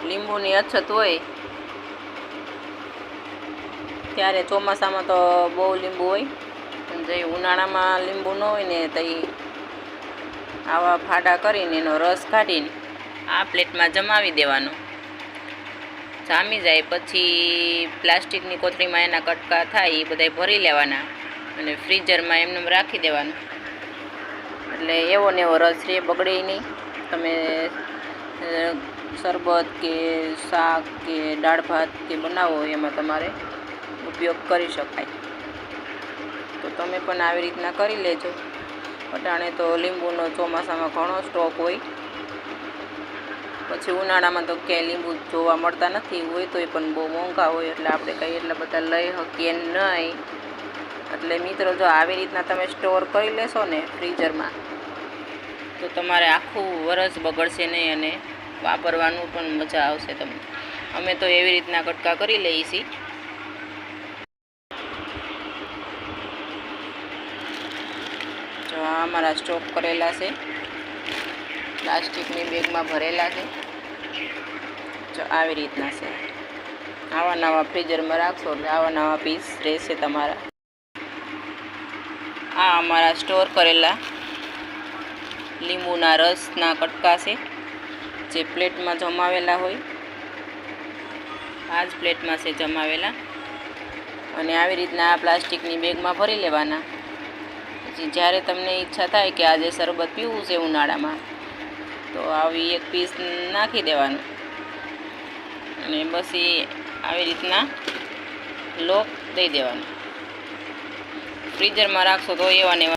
લીંબુની અછત હોય ત્યારે ચોમાસામાં તો બહુ લીંબુ હોય, જે ઉનાળામાં લીંબુ ન હોય ને તો આવા ફાડા કરીને એનો રસ કાઢીને આ પ્લેટમાં જમાવી દેવાનો. જામી જાય પછી પ્લાસ્ટિકની કોથળીમાં એના કટકા થાય એ બધા ભરી લેવાના અને ફ્રીઝરમાં એમને રાખી દેવાનું. એટલે એવો ને એવો રસ રે, બગડે નહીં. તમે શરબત કે શાક કે દાળ ભાત કે બનાવો એમાં તમારે ઉપયોગ કરી શકાય. તો તમે પણ આવી રીતના કરી લેજો. અટાણે તો લીંબુનો ચોમાસામાં ઘણો સ્ટોક હોય, પછી ઉનાળામાં તો ક્યાંય લીંબુ જોવા મળતા નથી, હોય તોય પણ બહુ મોંઘા હોય એટલે આપણે કંઈ એટલા બધા લઈ શકીએ નહીં. એટલે મિત્રો, જો આવી રીતના તમે સ્ટોર કરી લેશો ને ફ્રીઝરમાં તો તમારે આખું વરસ બગડશે નહીં અને વાપરવાનું પણ મજા આવશે તમને. અમે તો એવી રીતના કટકા કરી લઈએ છીએ. જો આ અમારા સ્ટોક કરેલા છે, પ્લાસ્ટિકની બેગમાં ભરેલા છે. જો આવી રીતના છે. આવા નવા ફ્રીઝરમાં રાખશો એટલે આવા નવા પીસ રહેશે તમારા. આ અમારા સ્ટોર કરેલા લીંબુના રસના કટકા છે, જે પ્લેટમાં જમાવેલા હોય. આ જ પ્લેટમાં છે જમાવેલા, અને આવી રીતના આ પ્લાસ્ટિકની બેગમાં ભરી લેવાના. પછી જ્યારે તમને ઈચ્છા થાય કે આજે શરબત પીવું છે ઉનાળામાં, તો આવી એક પીસ નાખી દેવાનું અને બસ એ આવી રીતના લોક દઈ દેવાનું. ફ્રીઝરમાં રાખશો તો એવા ને એવા